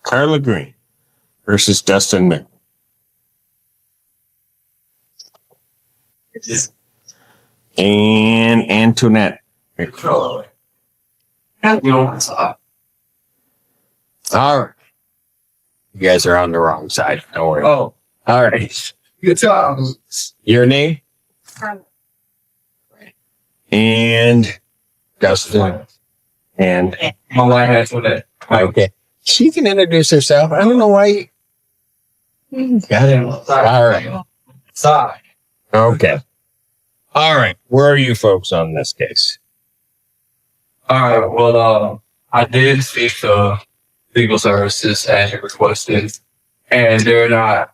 Carla Green versus Dustin Mick. And Antoinette. All right. You guys are on the wrong side. Don't worry. Oh, all right. good job. Your name? And Dustin. And My wife has one that. okay. She can introduce herself. I don't know why. Got it. All right. Sorry. Okay. All right. Where are you folks on this case? All right. Well, I did speak to legal services as you requested, and they're not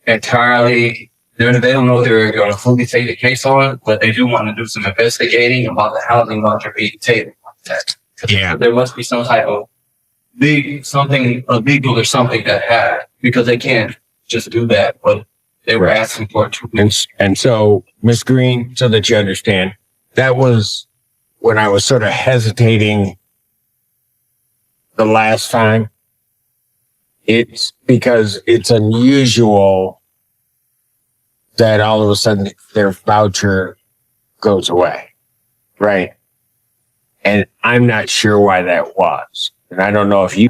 entirely. They don't know if they're going to fully take the case on, but they do want to do some investigating about the housing voucher being taken. Yeah. There must be some type of something illegal or something that happened because they can't just do that. But they were asking for it. And so, Ms. Green, so that you understand, that was when I was sort of hesitating the last time. It's because it's unusual that all of a sudden their voucher goes away. Right. And I'm not sure why that was. And I don't know if you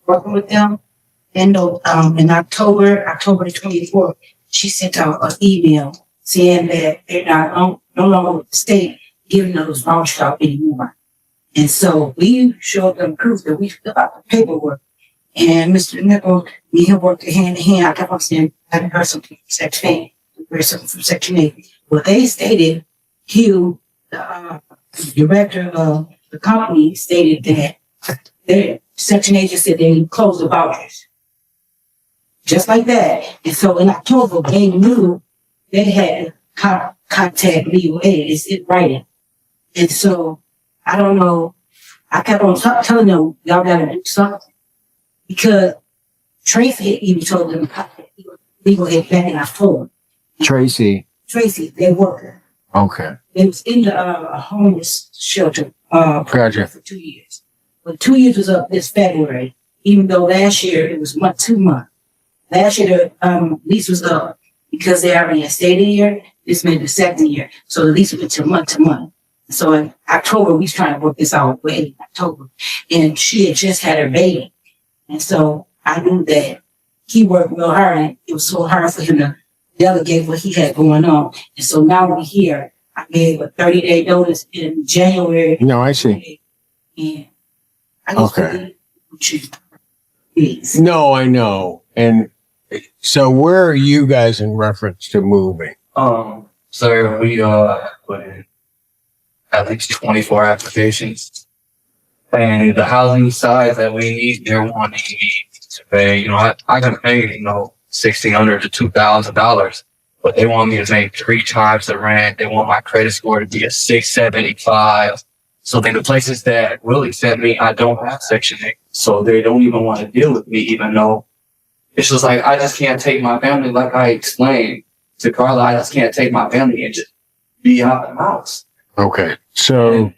working with them. And in October the 24th, she sent out an email saying that they're not no longer with the state giving those vouchers out anymore. And so we showed them proof that we filled out the paperwork. And Mr. Nickel, me and him worked hand in hand. I kept on saying, I haven't heard something from Section 8. I heard something from Section 8. Well, they stated, Hugh, the director of the company, stated that Section 8 just said they closed the vouchers. Just like that. And so in October, they knew they had to contact legal aid. It's in writing. And so, I don't know. I kept on telling them, y'all gotta do something. Because Tracy even told them legal aid back in October. Tracy, their worker. okay. They was in the homeless shelter Gotcha. for 2 years. But 2 years was up this February, even though last year it was 2 months. Last year the lease was up because they already had stayed a year. This made the second year. So the lease went to month. So in October, we was trying to work this out in October. And she had just had her baby. And so I knew that he worked real hard and it was so hard for him to delegate what he had going on. And so now we're here. I gave a 30-day notice in January. No, I see. And I just believe what you please. No, I know. And so where are you guys in reference to moving? So we put in at least 24 applications. And the housing size that we need, they're wanting me to pay, I can pay, $1,600 to $2,000, but they want me to make 3 times the rent. They want my credit score to be a 675. So then the places that will accept me, I don't have Section 8. So they don't even want to deal with me, even though it's just like, I just can't take my family, like I explained to Carla, I just can't take my family and just be out of the house. Okay. So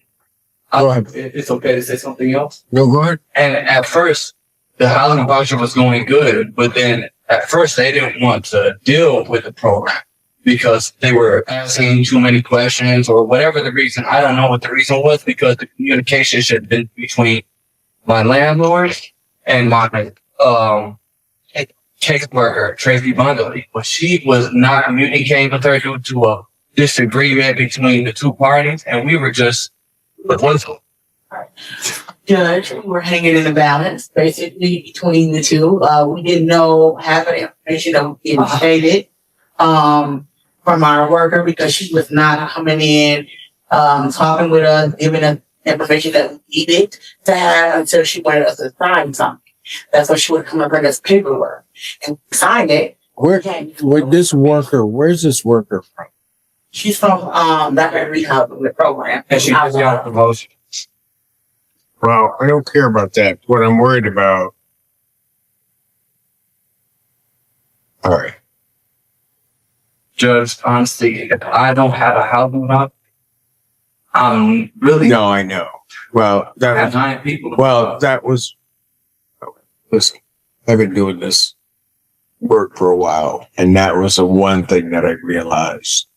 go ahead. It's okay to say something else? No, go ahead. And at first, the housing voucher was going good, but then at first they didn't want to deal with the program because they were asking too many questions or whatever the reason. I don't know what the reason was because the communication should have been between my landlord and my case worker, Tracy Bundley, but she was not communicating with her due to a disagreement between the two parties, and we were just Judge, we're hanging in the balance, basically, between the two. We didn't know half of the information that was being stated from our worker because she was not coming in, talking with us, giving us information that we needed to have until she wanted us to sign something. That's when she would come and bring us paperwork and sign it. Where's this worker from? She's from that rehab program. and she just got a promotion. Well, I don't care about that. What I'm worried about. All right. Judge, honestly, if I don't have a housing voucher, I'm really No, I know. Well, have 9 people. that was listen, I've been doing this work for a while, and that was the one thing that I realized.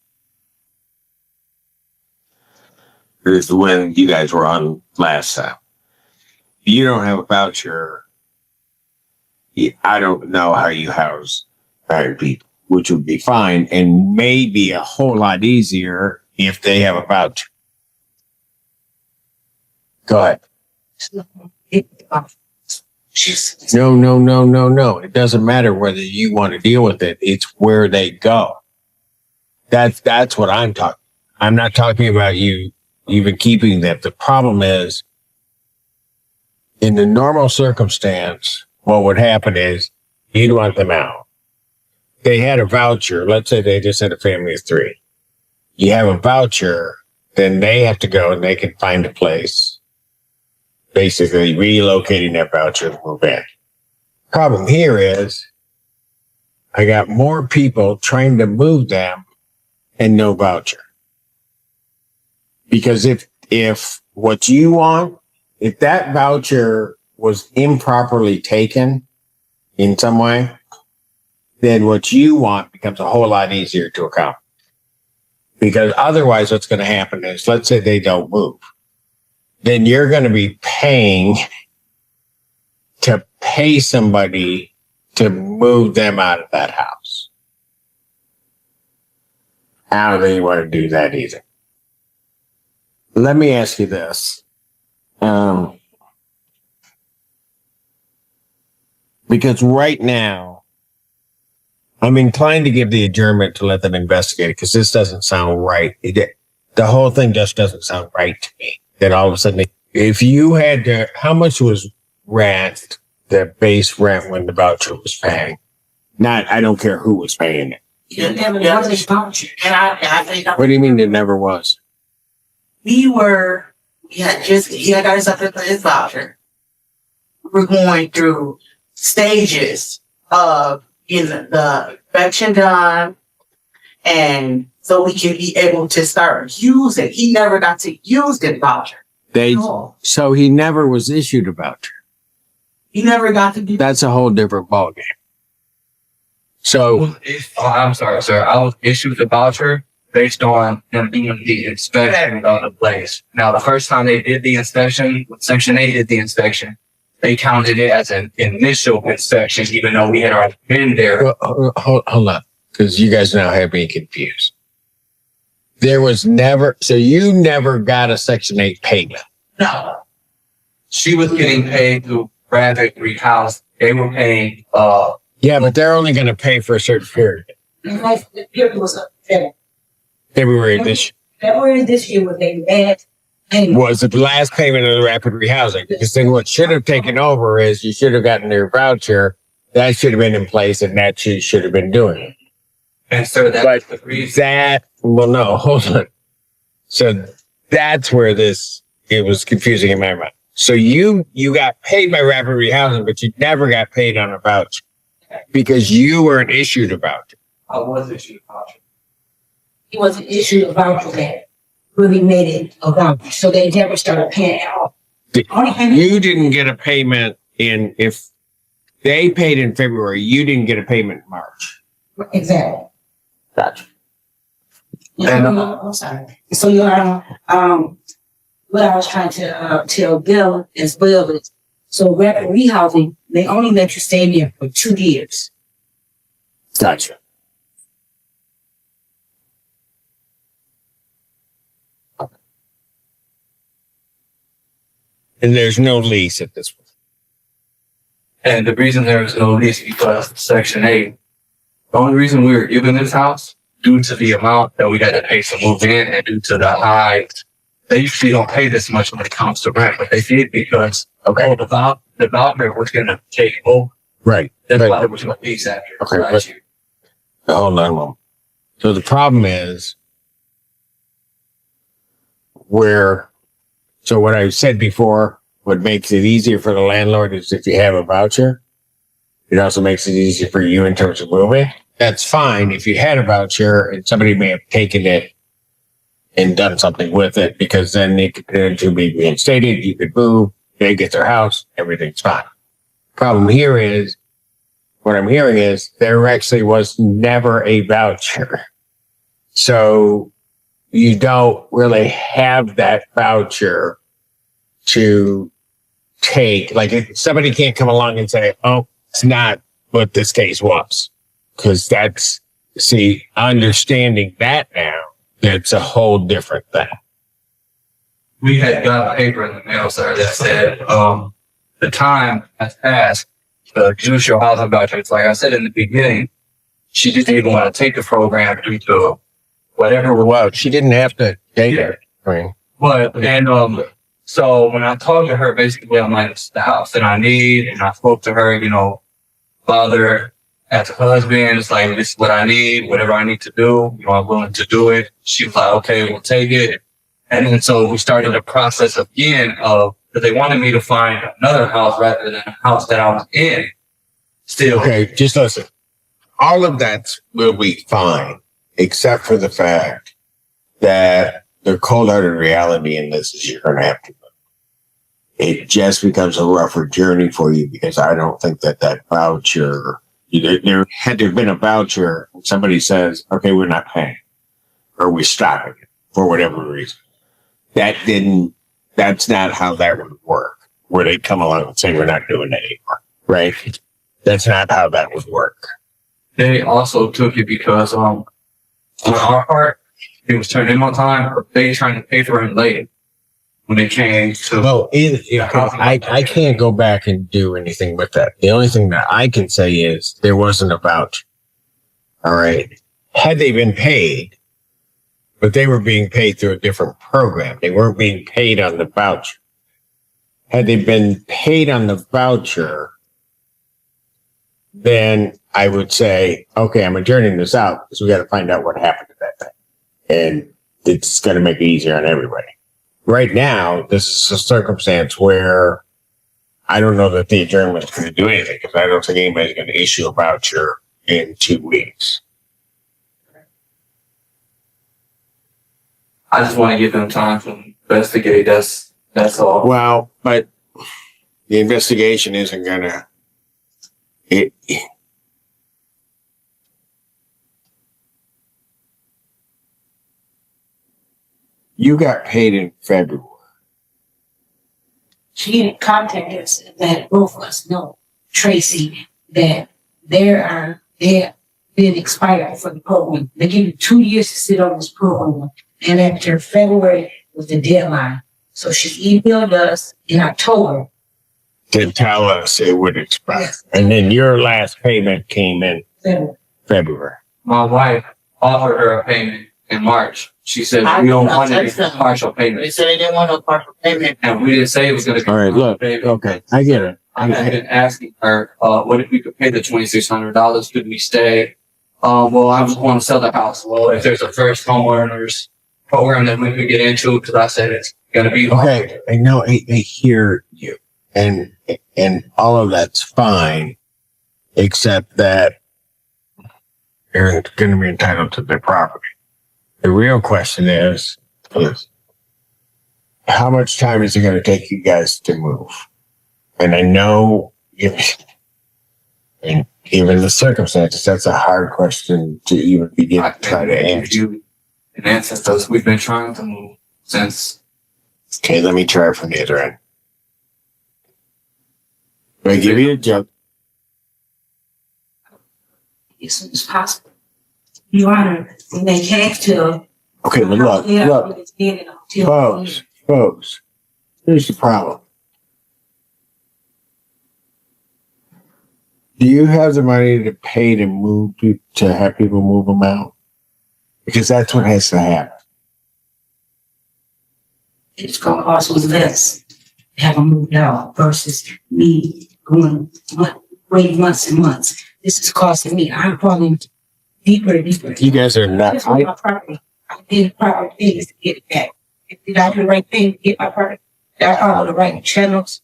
Is when you guys were on last time. You don't have a voucher. I don't know how you house married people, which would be fine and maybe a whole lot easier if they have a voucher. Go ahead. No. It doesn't matter whether you want to deal with it. It's where they go. That's what I'm talking. I'm not talking about you even keeping them. The problem is, in the normal circumstance, what would happen is you'd want them out. They had a voucher. Let's say they just had a family of 3. You have a voucher, then they have to go and they can find a place, basically relocating that voucher to move in. Problem here is I got more people trying to move them and no voucher. Because if what you want, if that voucher was improperly taken in some way, then what you want becomes a whole lot easier to accomplish. Because otherwise what's going to happen is, let's say they don't move. Then you're going to be paying to pay somebody to move them out of that house. I don't think you want to do that either. Let me ask you this. Because right now, I'm inclined to give the adjournment to let them investigate it because this doesn't sound right. The whole thing just doesn't sound right to me. That all of a sudden, if you had to, how much was rent, the base rent when the voucher was paying? I don't care who was paying it. And I think What do you mean it never was? he had got his up for his voucher. We're going through stages of getting the eviction done, and so we can be able to start using. He never got to use the voucher. So he never was issued a voucher. He never got to do. That's a whole different ballgame. So I'm sorry, sir. I was issued the voucher based on them doing the inspection of the place. Now, the first time they did the inspection, Section 8 did the inspection, they counted it as an initial inspection, even though we had already been there. hold on, because you guys now have me confused. There was never, so you never got a Section 8 payment. No. She was getting paid through Bradford House. They were paying, Yeah, but they're only going to pay for a certain period. The period was February this year was a bad payment. was the last payment of the rapid rehousing. Because then what should have taken over is you should have gotten your voucher. That should have been in place and that you should have been doing it. and so that's the reason. Hold on. So that's where it was confusing in my mind. So you got paid by rapid rehousing, but you never got paid on a voucher because you weren't issued a voucher. I was issued a voucher. He wasn't issued a voucher that really made it a voucher, so they never started paying it off. You didn't get a payment if they paid in February, you didn't get a payment in March. Exactly. Gotcha. I'm sorry. So what I was trying to tell Bill as well is, so rapid rehousing, they only let you stay there for 2 years. Gotcha. And there's no lease at this point. And the reason there was no lease because Section 8, the only reason we were given this house, due to the amount that we had to pay to move in and due to the high, they usually don't pay this much when it comes to rent, but they did because the voucher was going to take over. Right. That's Right. why there was no lease after Okay, last year. Hold on a moment. So the problem is so what I said before, what makes it easier for the landlord is if you have a voucher, it also makes it easier for you in terms of moving. That's fine if you had a voucher and somebody may have taken it and done something with it, because then it could be reinstated, you could move, they get their house, everything's fine. Problem here is, what I'm hearing is there actually was never a voucher. So you don't really have that voucher to take. Like somebody can't come along and say, oh, it's not what this case was. Because that's, see, understanding that now, that's a whole different thing. We had got a paper in the mail, sir, that said, the time has passed to use your housing vouchers. Like I said in the beginning, she didn't even want to take the program due to whatever. Well, she didn't have to take it. I mean, so when I talked to her, basically, I'm like, it's the house that I need. And I spoke to her, father as a husband, it's like, this is what I need, whatever I need to do, I'm willing to do it. She was like, okay, we'll take it. And then so we started the process again because they wanted me to find another house rather than the house that I was in. Still. okay, just listen. All of that will be fine, except for the fact that the cold-hearted reality in this is you're going to have to. It just becomes a rougher journey for you because I don't think that voucher, there had to have been a voucher, somebody says, okay, we're not paying, or we're stopping it for whatever reason. That's not how that would work, where they come along and say, we're not doing it anymore, right? That's not how that would work. They also took it because, on our part, it was turned in on time, but they trying to pay for it late when it came to. Well, I can't go back and do anything with that. The only thing that I can say is there wasn't a voucher. All right. Had they been paid, but they were being paid through a different program. They weren't being paid on the voucher. Had they been paid on the voucher, then I would say, okay, I'm adjourning this out because we got to find out what happened to that thing. And it's going to make it easier on everybody. Right now, this is a circumstance where I don't know that the adjournment is going to do anything because I don't think anybody's going to issue a voucher in 2 weeks. I just want to give them time to investigate. That's all. Well, but the investigation isn't going to. You got paid in February. She didn't contact us, that both of us know, Tracy, that they're been expired for the program. They give you 2 years to sit on this program. And after February was the deadline. So she emailed us in October. To tell us it would expire. Yes. And then your last payment came in February. My wife offered her a payment in March. She said, we don't want any partial payment. They said they didn't want no partial payment. And we didn't say it was going to be. All right, look, okay, I get it. I've been asking her, what if we could pay the $2,600? Could we stay? Well, I just want to sell the house. Well, if there's a first homeowners program that we could get into, because I said it's going to be. Okay, I know, I hear you. And all of that's fine, except that they're going to be entitled to their property. The real question is how much time is it going to take you guys to move? And I know, and given the circumstances, that's a hard question to even begin to try to answer. An answer because we've been trying to move since. Okay, let me try from the other end. Do I give you a jump? As soon as possible. Your Honor, when they came to. Okay, but look, folks, here's the problem. Do you have the money to pay to move to have people move them out? Because that's what has to happen. It's going to cost me less to have them moved out versus me waiting months and months. This is costing me. I'm falling deeper and deeper. You guys are not. My property. I did the proper things to get it back. Did I do the right thing to get my property? Did I follow the right channels?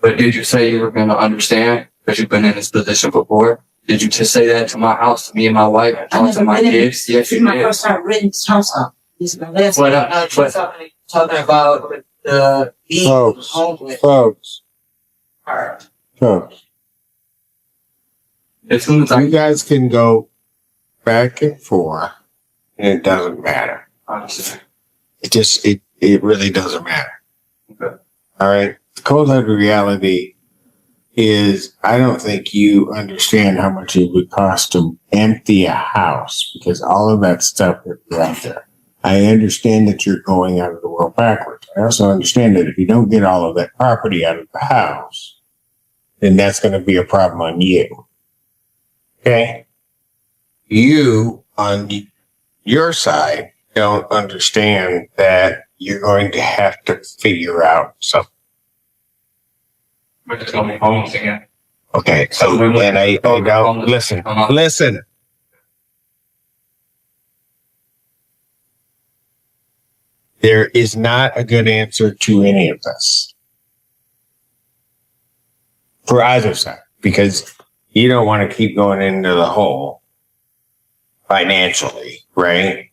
But did you say you were going to understand because you've been in this position before? Did you just say that to my house, to me and my wife, and to my kids? Yes, you did. This is my first time renting this house out. This is my last time. Talking about the Folks, Alright. So As soon as you guys can go back and forth, and it doesn't matter. understand. It really doesn't matter. Okay. All right. The cold hard reality is I don't think you understand how much it would cost to empty a house because all of that stuff is out there. I understand that you're going out of the world backwards. I also understand that if you don't get all of that property out of the house, then that's going to be a problem on you. Okay? You, on your side, don't understand that you're going to have to figure out something. We're just gonna be homeless again. Okay, so and I don't listen. There is not a good answer to any of this for either side because you don't want to keep going into the hole financially, right?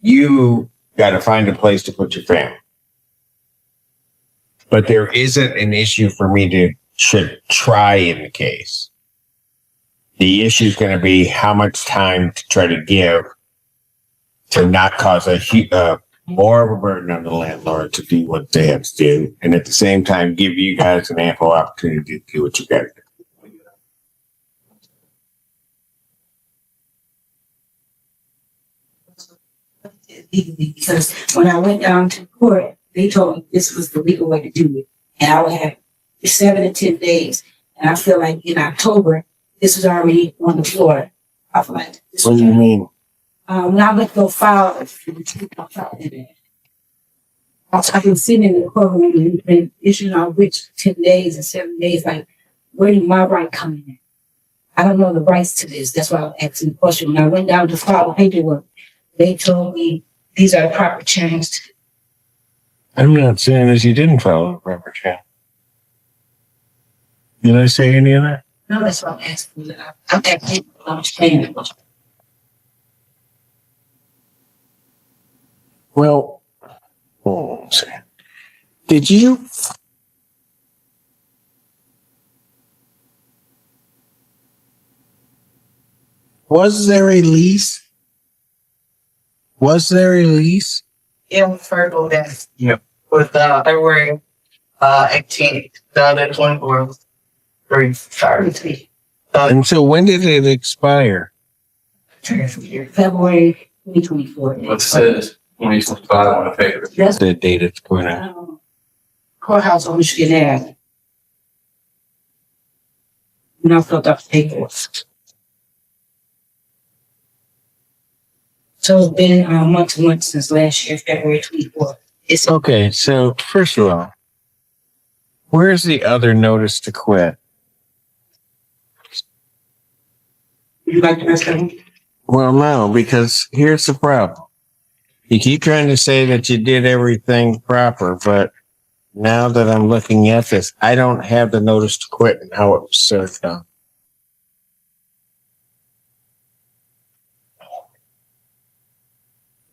You got to find a place to put your family. But there isn't an issue for me to should try in the case. The issue is going to be how much time to try to give to not cause more of a burden on the landlord to do what they have to do, and at the same time give you guys an ample opportunity to do what you got to do. Legally, because when I went down to court, they told me this was the legal way to do it. And I would have 7 to 10 days. And I feel like in October, this was already on the floor. I feel like this What was, do you mean? when I went to go file, I've been sitting in the courtroom and been issuing on which 10 days and 7 days. Like, where did my right come in? I don't know the rights to this. That's why I'm asking the question. When I went down to file the paperwork, they told me these are the proper channels. I'm not saying that you didn't follow the proper channel. Did I say any of that? No, that's what I'm asking. I'm asking. I'm saying. Well, hold on a second. Did you? Was there a lease? Was there a lease? Yeah, with Virgo that. Yep. With February 18th, 2024. Sorry. And so when did it expire? February 2024. What says 2025 on the paper? That's The date it's going out. courthouse on Michigan Ave. When I filled out the paperwork. So it's been months and months since last year, February 24th. It's Okay, so first of all, where's the other notice to quit? Would you like the rest of them? Well, no, because here's the problem. You keep trying to say that you did everything proper, but now that I'm looking at this, I don't have the notice to quit and how it was served on.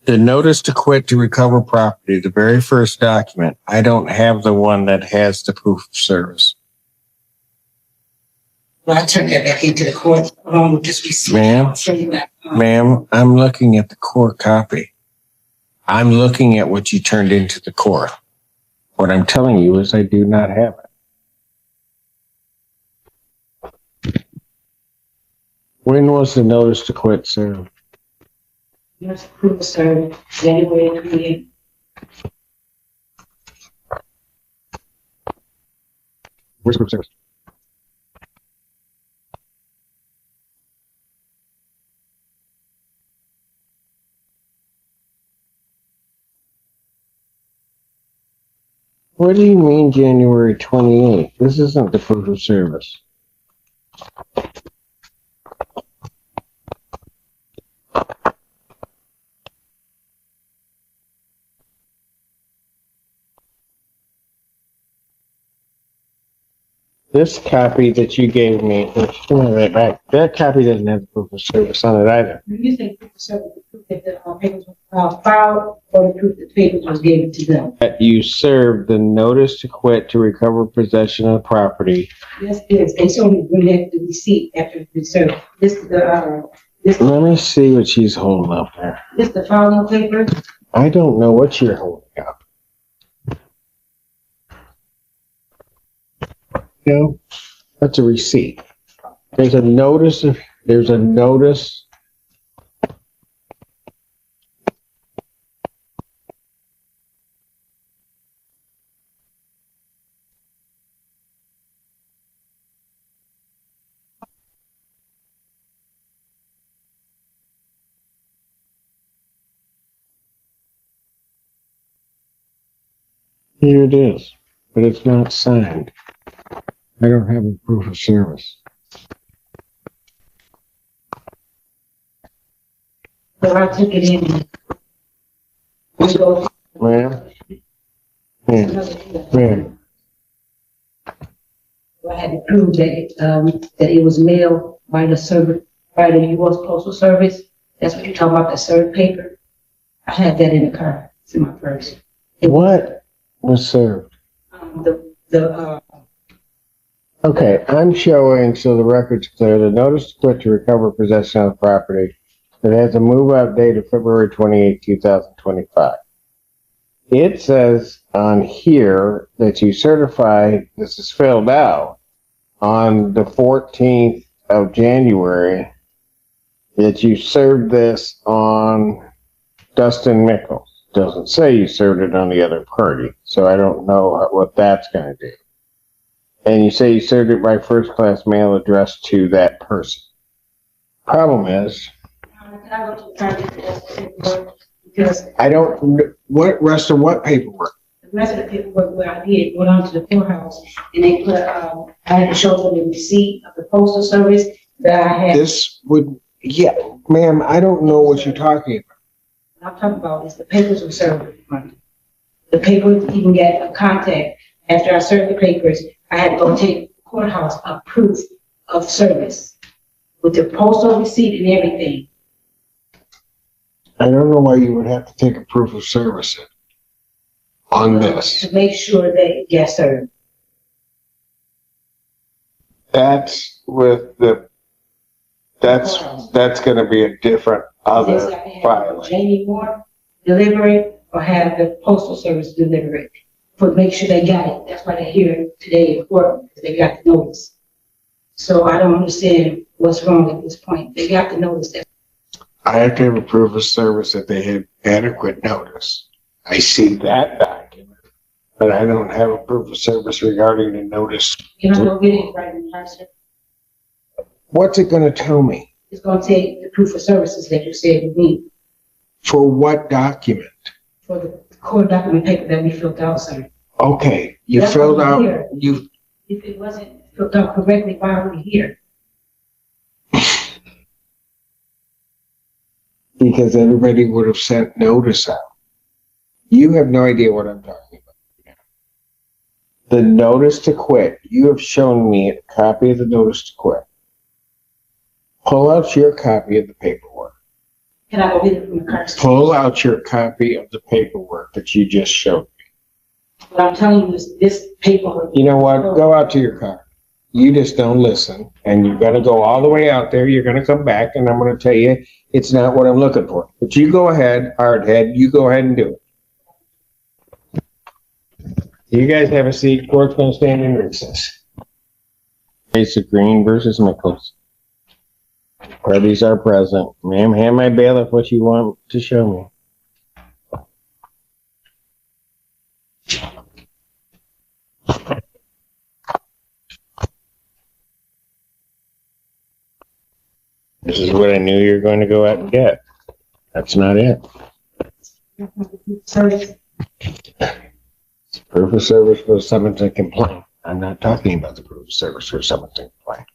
The notice to quit to recover property, the very first document, I don't have the one that has the proof of service. Well, I turned that back into the court along with this receipt. Ma'am? I'll show you that. Ma'am, I'm looking at the court copy. I'm looking at what you turned into the court. What I'm telling you is I do not have it. When was the notice to quit served? Yes, proof of service, January 28th. Where's proof of service? What do you mean January 28th? This isn't the proof of service. This copy that you gave me, right back, that copy doesn't have the proof of service on it either. You say proof of service, the proof that the papers were filed, or the proof that the papers was given to them. That you served the notice to quit to recover possession of the property. Yes, yes, they showed me bring that the receipt after it's been served. Let me see what she's holding up there. This the filing paper. I don't know what you're holding up. No, that's a receipt. There's a notice. Here it is, but it's not signed. I don't have a proof of service. So I took it in. We go. Ma'am? Ma'am? I had to prove that it was mailed by by the U.S. Postal Service. That's what you're talking about, the served paper. I had that in the car. It's in my purse. What was served? Okay, I'm showing, so the record's clear, the notice to quit to recover possession of the property. It has a move-out date of February 28, 2025. It says on here that you certify this is filled out on the 14th of January, that you served this on Dustin Mickles. Doesn't say you served it on the other party, so I don't know what that's going to do. And you say you served it by first-class mail addressed to that person. Problem is, Because I don't know what rest of what paperwork. the rest of the paperwork where I did went on to the courthouse, and they put, I had to show them the receipt of the postal service that I had. This would, yeah, ma'am, I don't know what you're talking about. What I'm talking about is the papers were served. The papers even get a contact. After I served the papers, I had to go take the courthouse a proof of service with the postal receipt and everything. I don't know why you would have to take a proof of service on this. To make sure that it gets served. That's with the, that's gonna be a different other Just like they have filing. Jamie Moore deliver it or have the postal service deliver it. For make sure they got it. That's why they're here today in court, because they got the notice. So I don't understand what's wrong at this point. They got the notice. I have to have a proof of service that they had adequate notice. I see that document, but I don't have a proof of service regarding the notice. Can I go get it right in person? What's it gonna tell me? It's gonna take the proof of services that you said you need For what document? for the court document paper that we filled out, sir. Okay, you That's filled why out, we're here. you, If it wasn't filled out correctly, why are we here? because everybody would have sent notice out. You have no idea what I'm talking about. The notice to quit, you have shown me a copy of the notice to quit. Pull out your copy of the paperwork. Can I go get it from the car? Pull out your copy of the paperwork that you just showed me. What I'm telling you is this paperwork. You know what? Go out to your car. You just don't listen, and you're gonna go all the way out there. You're gonna come back, and I'm gonna tell you it's not what I'm looking for. But you go ahead, hardhead. You go ahead and do it. You guys have a seat. Court's gonna stand in recess. Case of Green versus Mickles. Parties are present. Ma'am, hand my bailiff what you want to show me. This is what I knew you were going to go out and get. That's not it. Service. Proof of service for someone to complain. I'm not talking about the proof of service for someone to complain.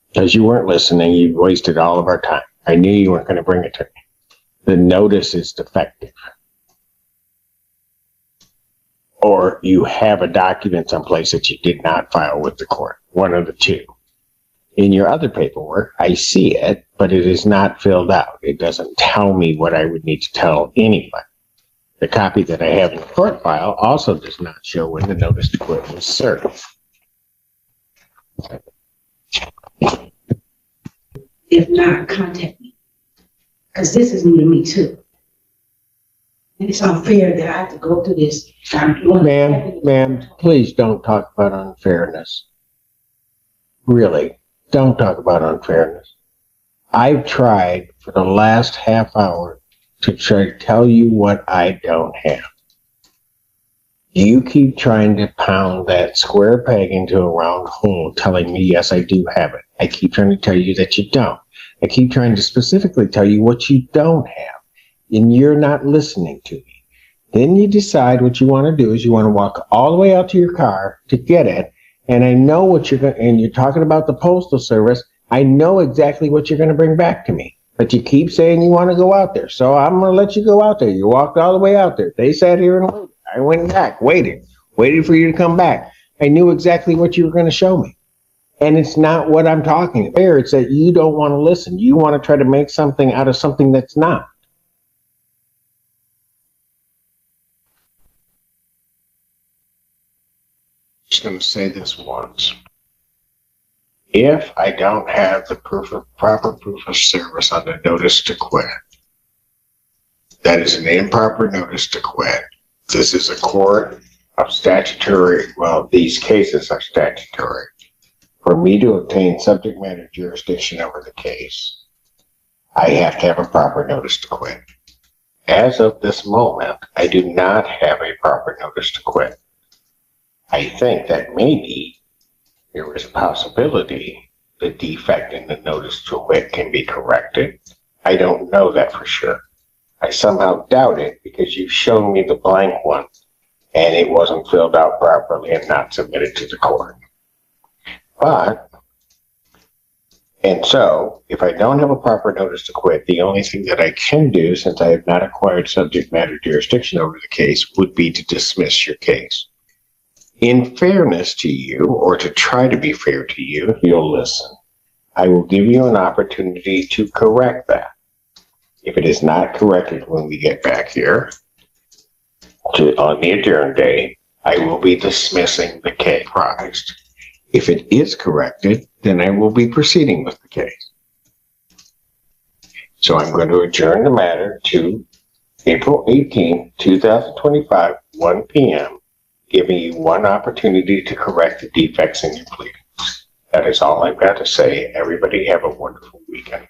Because you weren't listening, you wasted all of our time. I knew you weren't going to bring it to me. The notice is defective. or you have a document someplace that you did not file with the court. One of the two. In your other paperwork, I see it, but it is not filled out. It doesn't tell me what I would need to tell anyone. The copy that I have in the court file also does not show when the notice to quit was served. If not, contact me. Because this is new to me too. And it's unfair that I have to go through this. Ma'am, please don't talk about unfairness. Really, don't talk about unfairness. I've tried for the last half hour to try to tell you what I don't have. You keep trying to pound that square peg into a round hole, telling me, yes, I do have it. I keep trying to tell you that you don't. I keep trying to specifically tell you what you don't have, and you're not listening to me. Then you decide what you want to do is you want to walk all the way out to your car to get it, and I know what you're going to, and you're talking about the Postal Service. I know exactly what you're going to bring back to me. But you keep saying you want to go out there. So I'm going to let you go out there. You walked all the way out there. They sat here and waited. I went back, waited for you to come back. I knew exactly what you were going to show me. And it's not what I'm talking about. It's that you don't want to listen. You want to try to make something out of something that's not. Just going to say this once. If I don't have the proper proof of service on the notice to quit, that is an improper notice to quit. This is a court of statutory, well, these cases are statutory. For me to obtain subject matter jurisdiction over the case, I have to have a proper notice to quit. As of this moment, I do not have a proper notice to quit. I think that maybe there is a possibility the defect in the notice to quit can be corrected. I don't know that for sure. I somehow doubt it because you've shown me the blank one and it wasn't filled out properly and not submitted to the court. And so, if I don't have a proper notice to quit, the only thing that I can do, since I have not acquired subject matter jurisdiction over the case, would be to dismiss your case. In fairness to you, or to try to be fair to you, if you'll listen, I will give you an opportunity to correct that. If it is not corrected when we get back here on the adjourn day, I will be dismissing the case. Promised. If it is corrected, then I will be proceeding with the case. So I'm going to adjourn the matter to April 18, 2025, 1 p.m., giving you one opportunity to correct the defects in your pleadings. That is all I've got to say. Everybody have a wonderful weekend.